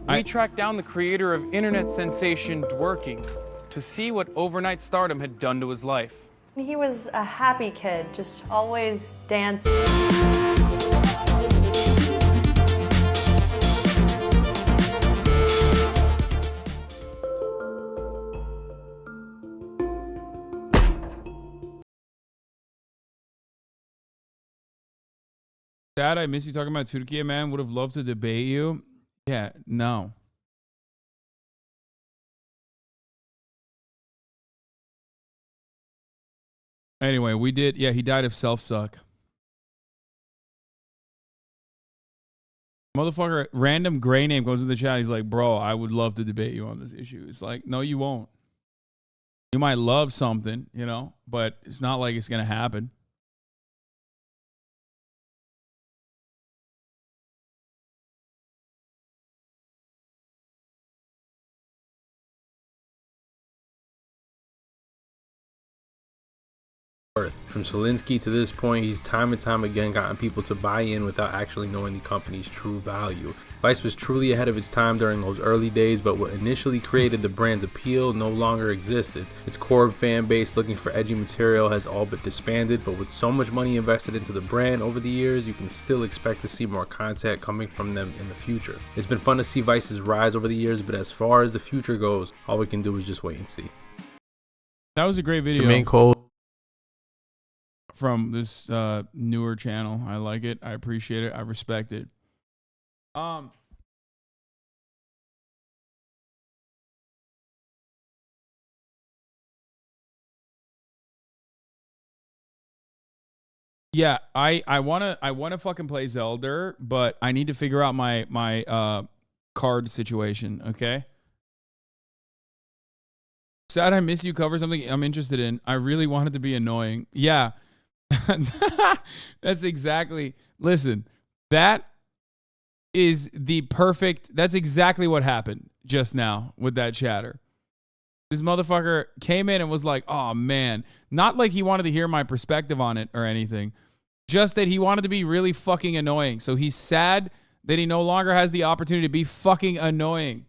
We tracked down the creator of internet sensation Dworking to see what overnight stardom had done to his life. He was a happy kid, just always dancing. Dad, I miss you talking about Turkey, man. Would have loved to debate you. Yeah, no. Anyway, we did. Yeah, he died of self-suck. Motherfucker, random gray name goes in the chat. He's like, bro, I would love to debate you on this issue. It's like, no, you won't. You might love something, you know, but it's not like it's going to happen. From Selinsky to this point, he's time and time again gotten people to buy in without actually knowing the company's true value. Vice was truly ahead of its time during those early days, but what initially created the brand's appeal no longer existed. Its core fan base looking for edgy material has all but disbanded, but with so much money invested into the brand over the years, you can still expect to see more content coming from them in the future. It's been fun to see Vice's rise over the years, but as far as the future goes, all we can do is just wait and see. That was a great video. Jermaine Cole from this newer channel. I like it. I appreciate it. I respect it. Yeah, I wanna fucking play Zelda, but I need to figure out my card situation, okay? Sad I Miss You cover something I'm interested in. I really want it to be annoying. Yeah. That's exactly, listen, that is the perfect, that's exactly what happened just now with that chatter. This motherfucker came in and was like, oh man, not like he wanted to hear my perspective on it or anything, just that he wanted to be really fucking annoying. So he's sad that he no longer has the opportunity to be fucking annoying.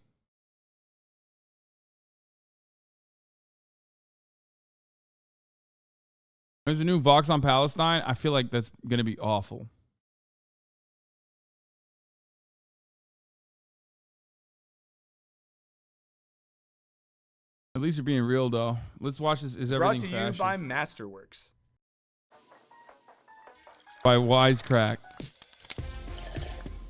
There's a new Vox on Palestine. I feel like that's going to be awful. At least you're being real, though. Let's watch this. Is Everything Fascist? Brought to you by Masterworks. By Wisecrack.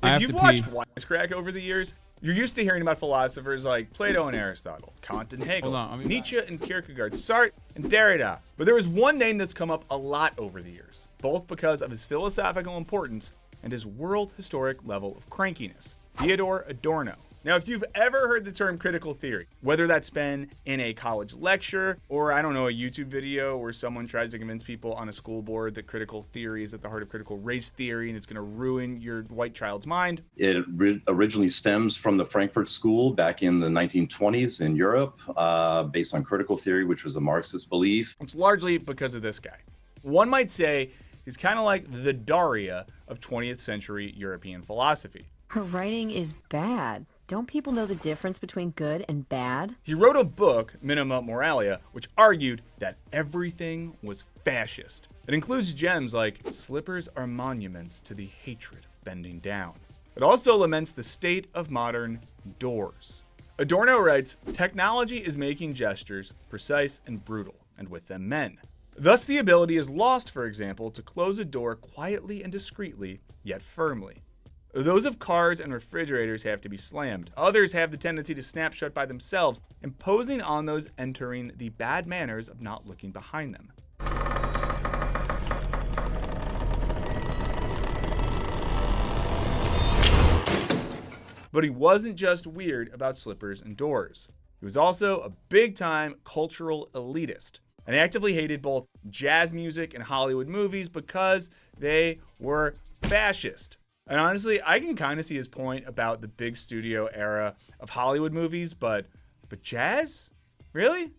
If you've watched Wisecrack over the years, you're used to hearing about philosophers like Plato and Aristotle, Kant and Hegel, Nietzsche and Kierkegaard, Sartre and Derrida. But there is one name that's come up a lot over the years, both because of his philosophical importance and his world historic level of crankiness: Theodor Adorno. Now, if you've ever heard the term critical theory, whether that's been in a college lecture or, I don't know, a YouTube video where someone tries to convince people on a school board that critical theory is at the heart of critical race theory and it's going to ruin your white child's mind. It originally stems from the Frankfurt School back in the 1920s in Europe, based on critical theory, which was a Marxist belief. It's largely because of this guy. One might say he's kind of like the Daria of 20th century European philosophy. Her writing is bad. Don't people know the difference between good and bad? He wrote a book, Minima Moralia, which argued that everything was fascist. It includes gems like slippers are monuments to the hatred of bending down. It also laments the state of modern doors. Adorno writes, technology is making gestures precise and brutal, and with them men. Thus the ability is lost, for example, to close a door quietly and discreetly, yet firmly. Those of cars and refrigerators have to be slammed. Others have the tendency to snap shut by themselves, imposing on those entering the bad manners of not looking behind them. But he wasn't just weird about slippers and doors. He was also a big-time cultural elitist and actively hated both jazz music and Hollywood movies because they were fascist. And honestly, I can kind of see his point about the big studio era of Hollywood movies, but jazz? Really?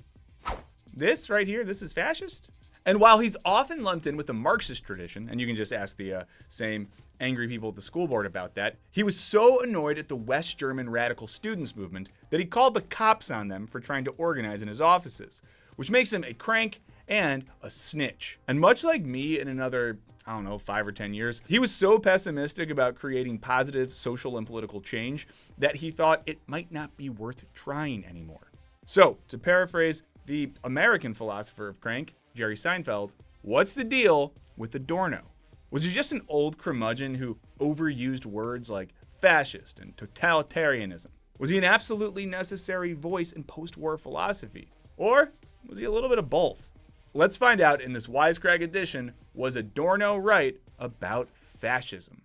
This right here, this is fascist? And while he's often lumped in with the Marxist tradition, and you can just ask the same angry people at the school board about that, he was so annoyed at the West German radical students movement that he called the cops on them for trying to organize in his offices, which makes him a crank and a snitch. And much like me in another, I don't know, 5 or 10 years, he was so pessimistic about creating positive social and political change that he thought it might not be worth trying anymore. So, to paraphrase the American philosopher of crank, Jerry Seinfeld, what's the deal with Adorno? Was he just an old curmudgeon who overused words like fascist and totalitarianism? Was he an absolutely necessary voice in post-war philosophy? Or was he a little bit of both? Let's find out in this Wisecrack edition, was Adorno right about fascism?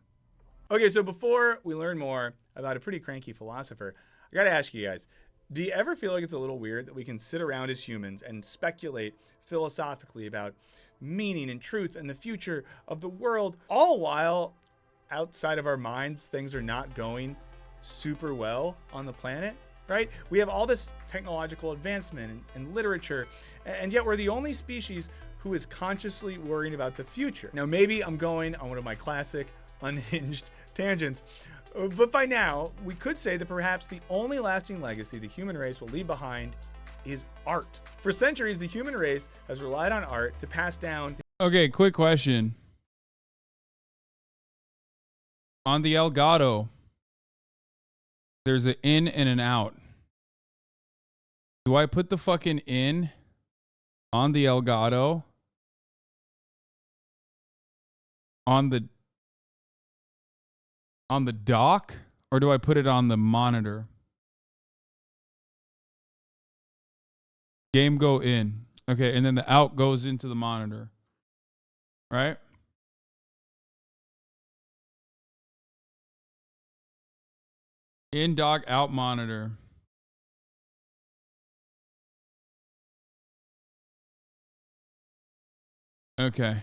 Okay, so before we learn more about a pretty cranky philosopher, I gotta ask you guys, do you ever feel like it's a little weird that we can sit around as humans and speculate philosophically about meaning and truth and the future of the world, all while outside of our minds, things are not going super well on the planet, right? We have all this technological advancement and literature, and yet we're the only species who is consciously worrying about the future. Now, maybe I'm going on one of my classic unhinged tangents, but by now, we could say that perhaps the only lasting legacy the human race will leave behind is art. For centuries, the human race has relied on art to pass down. Okay, quick question. On the Elgato, there's an in and an out. Do I put the fucking in on the Elgato? On the dock? Or do I put it on the monitor? Game go in. Okay, and then the out goes into the monitor. Right? In dock, out monitor. Okay.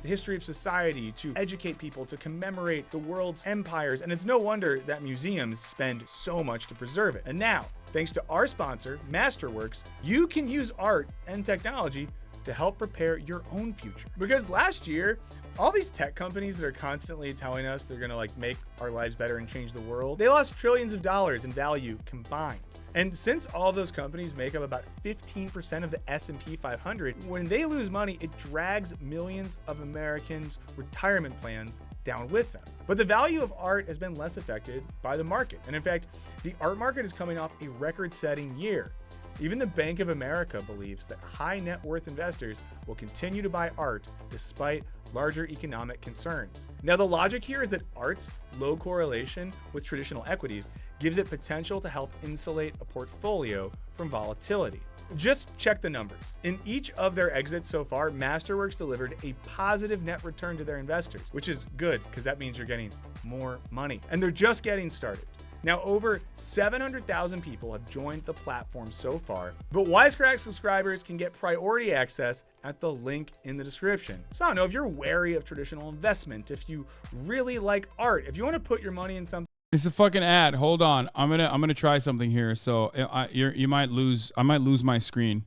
The history of society, to educate people, to commemorate the world's empires, and it's no wonder that museums spend so much to preserve it. And now, thanks to our sponsor, Masterworks, you can use art and technology to help prepare your own future. Because last year, all these tech companies that are constantly telling us they're gonna make our lives better and change the world, they lost trillions of dollars in value combined. And since all those companies make up about 15% of the S&P 500, when they lose money, it drags millions of Americans' retirement plans down with them. But the value of art has been less affected by the market. And in fact, the art market is coming off a record-setting year. Even the Bank of America believes that high net worth investors will continue to buy art despite larger economic concerns. Now, the logic here is that art's low correlation with traditional equities gives it potential to help insulate a portfolio from volatility. Just check the numbers. In each of their exits so far, Masterworks delivered a positive net return to their investors, which is good because that means you're getting more money. And they're just getting started. Now, over 700,000 people have joined the platform so far, but Wisecrack subscribers can get priority access at the link in the description. So I don't know, if you're wary of traditional investment, if you really like art, if you want to put your money in something. It's a fucking ad. Hold on. I'm gonna try something here. So I might lose my screen.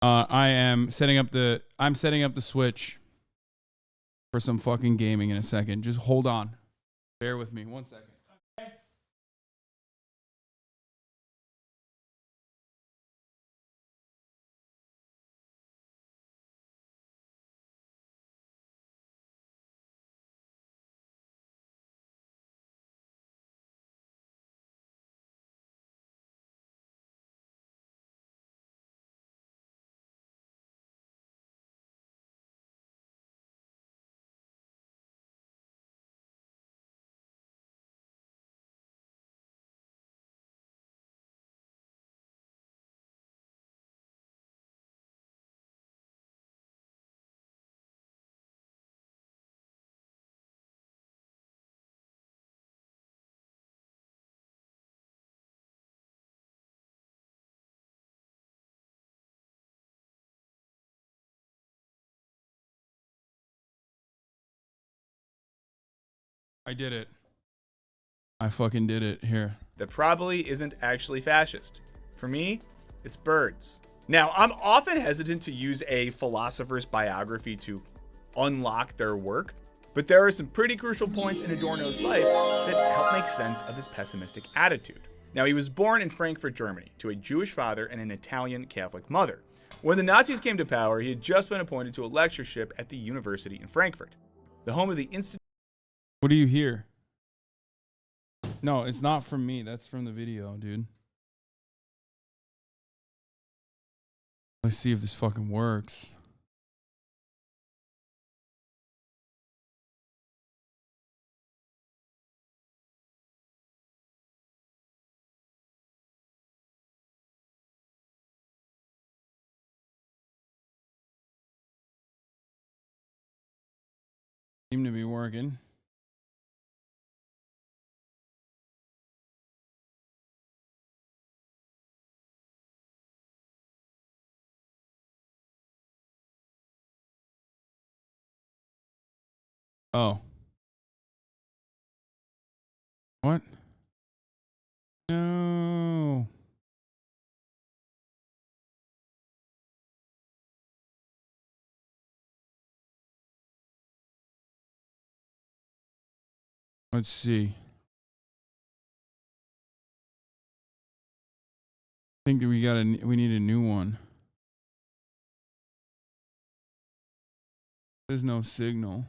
I'm setting up the Switch for some fucking gaming in a second. Just hold on. Bear with me 1 second. I did it. I fucking did it. Here. That probably isn't actually fascist. For me, it's birds. Now, I'm often hesitant to use a philosopher's biography to unlock their work, but there are some pretty crucial points in Adorno's life that help make sense of his pessimistic attitude. Now, he was born in Frankfurt, Germany, to a Jewish father and an Italian Catholic mother. When the Nazis came to power, he had just been appointed to a lectureship at the university in Frankfurt, the home of the Institute. What do you hear? No, it's not from me. That's from the video, dude. Let's see if this fucking works. Seem to be working. Oh. What? No. Let's see. I think that we need a new one. There's no signal.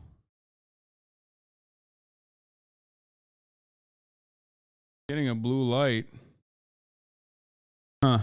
Getting a blue light. Huh.